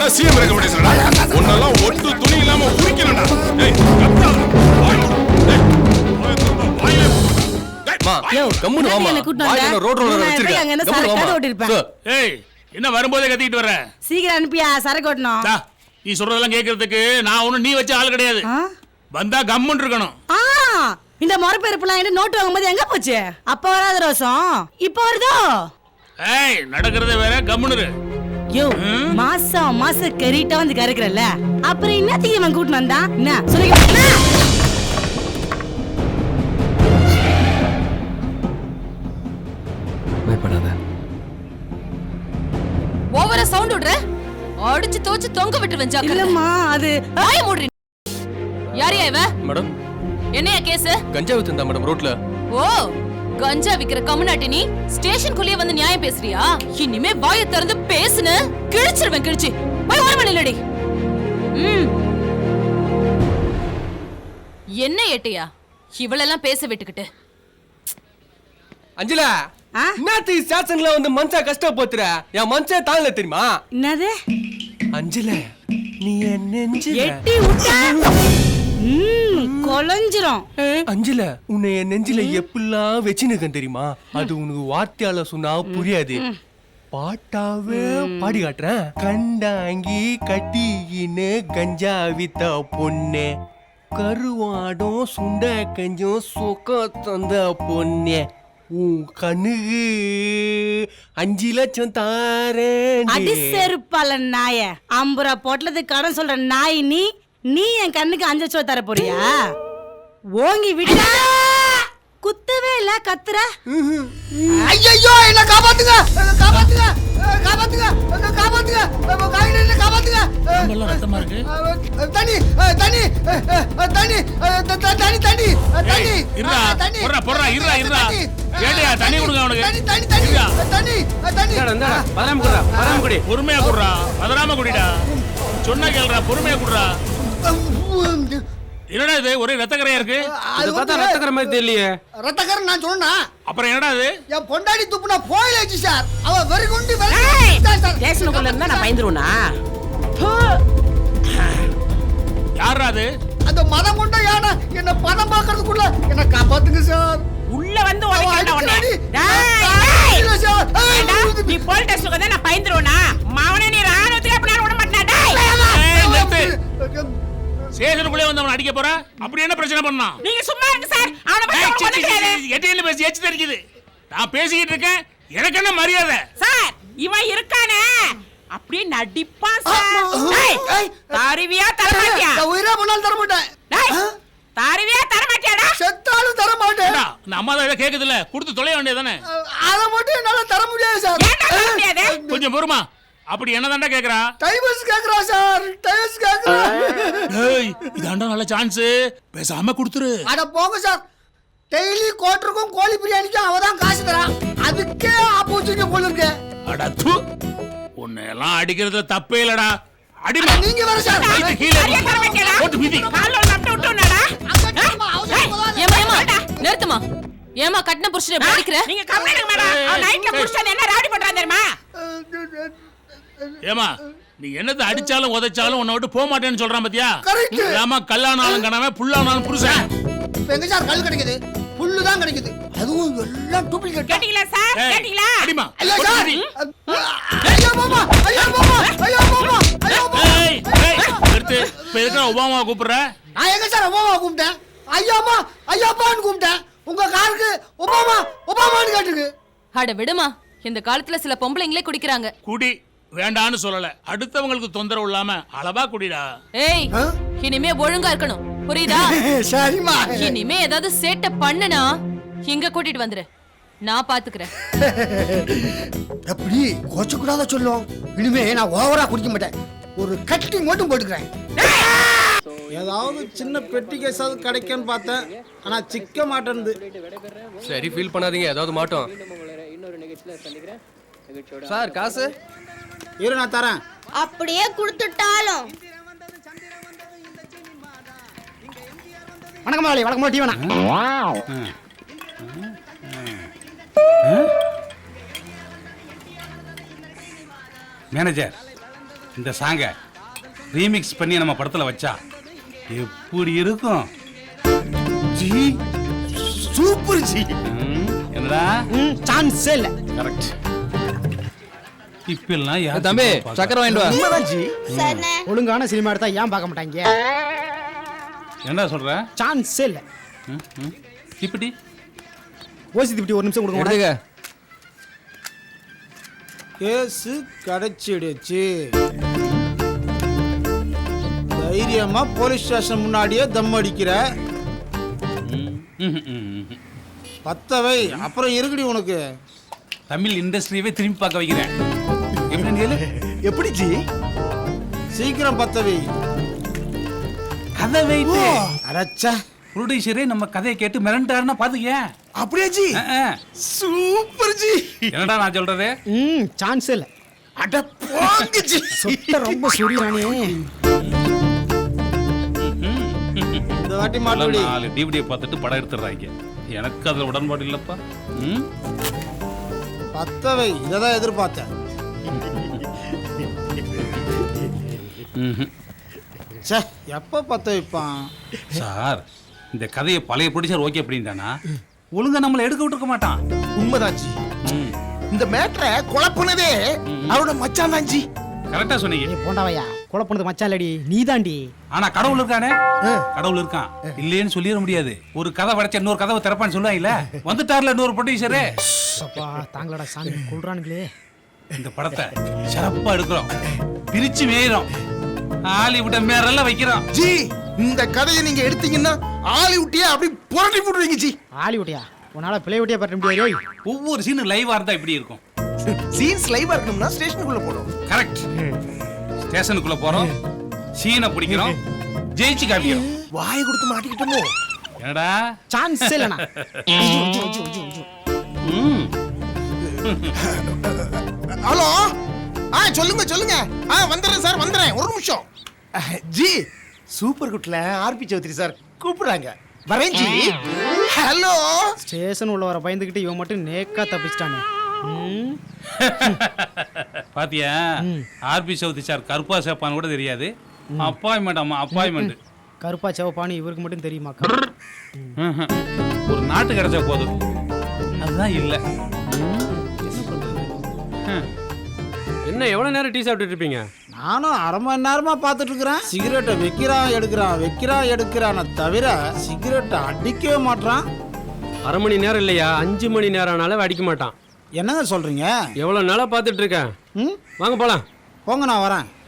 என்ன சிஎம் ரெக்கமெண்டேஷன்டா? ஒன்னெல்லாம் ஒட்டு துணி இல்லாம உரிக்கணும்டா. ஏய் கத்தாத. என்ன வரும்போதே கத்திட்டு வர? சீக்கிரம் அனுப்பியா, சரக்கு ஓட்டணும். நீ சொல்றதெல்லாம் கேக்குறதுக்கு நான் ஒண்ணு நீ வச்ச ஆள் கிடையாது. வந்தா கம்முன்னு இருக்கணும். இந்த மொறப்பெருப்புலாம் என்ன நோட்டு வாங்கும்போது எங்க போச்சு? அப்ப வராத ரோசம் இப்ப வருதோ? ஏய் நடக்கிறதே வேற, கம்முன்னு யோ மாசம் மாசம் கறிட்டா வந்து கறக்குறல்ல, அப்புறம் என்னத்துக்கு இவன் கூட்டிட்டு வந்தான்? என்ன சொல்லுங்க. பயப்படாத. ஓவரா சவுண்ட் விடுற, அடிச்சு தோச்சு தொங்க விட்டு வெஞ்சாக்க. இல்லம்மா அது வாய மூடுறீ. யாரையா இவ? மேடம் என்னையா கேஸ்? கஞ்சா வித்துந்தா மேடம் ரோட்ல. ஓ கஞ்சா விக்கிற கம்முனாட்டி நீ ஸ்டேஷனுக்குள்ளே வந்து நியாயம் பேசுறியா? இனிமே வாயை திறந்து பேசுன கிழிச்சிருவேன், கிழிச்சு போய் ஒரு மணி இல்லடி. என்ன ஏட்டையா இவளெல்லாம் பேச விட்டுக்கிட்டு? அஞ்சலா என்னத்து ஸ்டேஷன்ல வந்து மனுஷா கஷ்டப்படுத்துற? என் மனுஷா தாங்கல தெரியுமா? என்னது அஞ்சல நீ என் நெஞ்சில எட்டி விட்டா கொலஞ்சிரும். அஞ்சல உன்னை என் நெஞ்சில எப்படிலாம் வச்சுனுக்கேன் தெரியுமா? அது உனக்கு வார்த்தையால சொன்னா புரியாது. பாட்டாவே பாடி காட்டுறேன். கண்டாங்கி கட்டிக்கின்னு கஞ்சா வித்த பொண்ணு, கருவாடும் சுண்ட கஞ்சும் சொக்க தந்த பொண்ணு, உன் கண்ணுக்கு 5 லட்சம் தாரேன். அடி செருப்பால நாய, 50 ரூபா பொட்டலத்துக்கு கடன் சொல்ற நாய் நீ. நீ என் கண்ணுக்கு 5 லட்சம் தர போறியா? ஓங்கி விட்டா குத்தவே இல்ல, கத்துற. ஐயோ என்ன காப்பாத்துங்க, காப்பாத்துங்க, காப்பாத்துங்க, காப்பாத்துங்க, காயில காப்பாத்துங்க. நம்மள ரத்தமா இருக்கு. தண்ணி தண்ணி தண்ணி தண்ணி தண்ணி தண்ணி இருடா போறா போறா இருடா இருடா. ஏடியா தண்ணி குடுங்க அவனுக்கு. தண்ணி தண்ணி தண்ணி தண்ணி தண்ணி. இந்தா பதராம குடுடா, பதராம குடி. பொறுமையா குடுறா, பதராம குடிடா. சொன்னா கேளுடா, பொறுமையா குடுறா. என்னடா இது ஒரே ரத்தக்கரையா இருக்கு? அது பார்த்தா ரத்தக்கரை மாதிரி தெரியலையே. ரத்தக்கரை நான் சொன்னா அப்புறம் என்னடா இது? என் பொண்டாடி துப்புனா போயிடுச்சு சார். அவ வெறி குண்டி ஸ்டேஷனுக்குள்ள இருந்தா நான் பயந்துருவனா? யாரா அது? அந்த மதம் கொண்ட யானை என்ன பணம் பார்க்கறதுக்குள்ள என்ன காப்பாத்துங்க சார். உள்ள வந்து உடைக்கடா உன்னை. இல்ல சார். நீ போலீஸ் ஸ்டேஷனுக்கு வந்தா நான் பயந்துருவனா? மாவனே நீ ராணுவத்துக்கு அப்படி விட மாட்டேனா? ஸ்டேஷனுக்குள்ளே வந்து அவன் அடிக்க போறா? அப்படி என்ன பிரச்சனை பண்ணா? நீங்க சும்மா இருங்க சார். அவன பத்தி ஒண்ணுமே எட்டில பேசி எச்சி தெரிக்குது. நான் பேசிக்கிட்டு இருக்கேன், எனக்கு என்ன மரியாதை? சார் இவன் இருக்கானே அப்படியே நடிப்பான் சார். ஏய் தாரிவியா தரமாட்டியா? நான் உயிரே போனாலும் தர மாட்டேன். டேய் தாரிவியா தரமாட்டியாடா? செத்தாலும் தர மாட்டேன். இந்த அம்மா தான் கேக்குதுல, கொடுத்து தொலைய வேண்டியதானே. அத மட்டும் என்னால தர முடியாது சார். ஏன்டா தர முடியாது? கொஞ்சம் பொறுமா. அப்படி என்னதான்டா கேக்குறா? டைவர்ஸ் கேக்குறா சார். டைவர்ஸ் கேக்குறா. ஏய் இதாண்டா நல்ல சான்ஸ், பேசாம கொடுத்துரு. அட போங்க சார். டெய்லி கோட்டருக்கும் கோழி பிரியாணிக்கும் அவதான் காசு தரா. அதுக்கே ஆப்போசிட் போல இருக்கு. அட தூ, உன்னை எல்லாம் அடிக்கிறது தப்பே இல்லடா. அடிமா நீங்க வேற சார். கீழே போட்டு மிதி. கால்ல நட்டு விட்டுனடா. ஏமா ஏமா நிறுத்துமா. ஏமா கட்டின புருஷனை எப்படி அடிக்கிற? நீங்க கம்ப்ளைண்ட் மேடம். அவன் நைட்ல புடிச்சது என்ன ராடி பண்றான் தெரியுமா? ஏமா நீ என்னத அடிச்சாலும் உதைச்சாலும் உன்னை விட்டு போக மாட்டேன்னு சொல்றான் பாத்தியா? கரெக்ட். ஏமா கல்லானாலும் கனவே புல்லானாலும் புருஷன். எங்க சார் கல் கிடைக்குது? புல்லு தான் கிடைக்குது. அதுவும் எல்லாம் டூப்ளிகேட். கேட்டிங்களா சார்? கேட்டிங்களா? அடிமா. ஐயா சார். ஐயா மாமா, ஐயா மாமா, ஐயா மாமா, ஐயா மாமா. ஏய் ஏய் நிறுத்து. இப்ப எதுக்கு ஒபாமா கூப்பிடுற? நான் எங்க சார் ஒபாமா கூப்பிட்டேன்? ஐயாமா, ஐயாப்பான்னு கூப்பிட்டேன். உங்க காருக்கு ஒபாமா, ஒபாமான்னு கேட்டுக்கு. அட விடுமா, இந்த காலத்துல சில பொம்பளைங்களே குடிக்கிறாங்க. குடி வேண்டான்னு சொல்லல, அடுத்தவங்களுக்கு தொந்தரவு இல்லாம அளவா குடிடா. ஏய் இனிமே ஒழுங்கா இருக்கணும், புரியுதா? சரிமா. இனிமே ஏதாவது சேட்டை பண்ணுனா இங்க கூட்டிட்டு வந்துரு, நான் பாத்துக்கிறேன். எப்படி கோச்ச கூடாத சொல்லும். இனிமே நான் ஓவரா குடிக்க மாட்டேன். ஒரு கட்டிங் மட்டும் போட்டுக்கிறேன். ஏதாவது சின்ன பெட்டி கேஸாவது கிடைக்கும்னு பார்த்தேன், ஆனா சிக்க மாட்டேன்து. சரி ஃபீல் பண்ணாதீங்க, ஏதாவது மாட்டோம். சார் காசு இரு நான் தரேன். அப்படியே கொடுத்துட்டாலும். வணக்கம் மாலி, வணக்கம் மாலி. மேனேஜர் இந்த சாங்க ரீமிக்ஸ் பண்ணி நம்ம படத்துல வச்சா எப்படி இருக்கும்? G super G. என்னடா சான்ஸே இல்ல. கரெக்ட். இப்பெல்லாம் யார் தம்பி சக்கரை வாங்கிட்டு வா. உண்மைதான் ஜி. சரிண்ணே. ஒழுங்கான சினிமா எடுத்தா ஏன் பார்க்க மாட்டாங்க? என்ன சொல்ற? சான்ஸே இல்ல. இப்படி ஓசி திப்டி ஒரு நிமிஷம் கொடுங்க. எடுத்துக்க. கேஸ் கிடைச்சிடுச்சு. தைரியமா போலீஸ் ஸ்டேஷன் முன்னாடியே தம் அடிக்கிற. பத்தவை அப்புறம் இருக்குடி உனக்கு. தமிழ் இண்டஸ்ட்ரியவே திரும்பி பார்க்க வைக்கிறேன். எப்படின்னு கேளு. எப்படி ஜி? சீக்கிரம் பத்தவை. கதை வைத்து அடச்சா ப்ரொடியூசரே நம்ம கதையை கேட்டு மிரண்டாருன்னா பாத்துக்க. அப்படியே ஜி. Super G. என்னடா நான் சொல்றது? சான்ஸே இல்ல. அட போங்க ஜி. சொட்ட ரொம்ப சுரியானே. இந்த வாட்டி மாட்டோடி. 4 டிவிடியை பார்த்துட்டு படம் எடுத்துறாங்க. எனக்கு அதுல உடன்பாடு இல்லப்பா. பத்தவை இததான் எதிர்பார்த்தேன். சே எப்ப பத்த வைப்பான் சார்? இந்த கதையை பழைய ப்ரொடியூசர் ஓகே அப்படின்ட்டானா ஒழுங்கா நம்மள எடுக்க விட்டுருக்க மாட்டான். உண்மைதான் ஜி. இந்த மேட்டரை குழப்புனதே அவரோட மச்சான் தான் ஜி. கரெக்டா சொன்னீங்க. நீ போண்டாவையா கொலை பண்ணது மச்சாலடி நீதாண்டி. ஆனா கடவுள் இருக்கானே, கடவுள் இருக்கான் இல்லைன்னு சொல்லிட முடியாது. ஒரு கதை படைச்ச இன்னொரு கதவை திறப்பான்னு சொல்லுவாங்கல்ல, வந்துட்டார்ல இன்னொரு ப்ரொடியூசரு. அப்பா தாங்களடா சாமி கொள்றானுங்களே. இந்த படத்தை சிறப்பா எடுக்கிறோம், பிரிச்சு மேயிறோம், ஹாலிவுட்ட மேரெல்லாம் வைக்கிறோம். ஜி இந்த கதையை நீங்க எடுத்தீங்கன்னா ஹாலிவுட்டையே அப்படி புரட்டி போடுவீங்க ஜி. ஹாலிவுட்டியா? உன்னால பிளே விட்டியா பற்ற முடியாது. ஒவ்வொரு சீனும் லைவா இருந்தா இப்படி இருக்கும். சீன்ஸ் லைவா இருக்கணும்னா ஸ்டேஷனுக்குள்ள போறோம். கரெக்ட். ஸ்டேஷனுக்குள்ள போறோம், சீனை பிடிக்கிறோம், ஜெயிச்சு காமிக்கிறோம். வாயை கொடுத்து மாட்டிக்கிட்டோமோ? என்னடா சான்ஸ் இல்லனா? ஹலோ சொல்லுங்க சொல்லுங்க. வந்துடுறேன் சார், வந்துடுறேன், ஒரு நிமிஷம். ஜி சூப்பர் குட்ல ஆர்பி சௌத்ரி சார் கூப்பிடுறாங்க, வரேன் ஜி. ஹலோ. ஸ்டேஷன் உள்ள வர பயந்துகிட்டு இவன் மட்டும் நேக்கா தப்பிச்சிட்டானே. பாத்தியா, ஆர்பி சௌத்ரி சார் கருப்பா சேப்பான்னு கூட தெரியாது. அப்பாயின்மெண்ட், ஆமா அப்பாயின்மெண்ட். கருப்பா சேவப்பான்னு இவருக்கு மட்டும் தெரியுமாக்கா? ஒரு நாட்டு கிடைச்சா போதும், அதுதான் இல்ல. என்ன எவ்வளவு நேரம் டீ சாப்பிட்டு இருப்பீங்க? நானும் அரை மணி நேரமா பார்த்துட்டு இருக்கிறேன். சிகரெட்டை வைக்கிறான் எடுக்கிறான தவிர சிகரெட்டை அடிக்கவே மாட்டான். அரை மணி நேரம் இல்லையா, 5 மணி நேரம் ஆனாலும் அடிக்க மாட்டான். என்னங்க சொல்றீங்க? எவ்வளவு நாளா பார்த்துட்டு இருக்கேன். வாங்க போலாம். போங்க நான் வரேன்.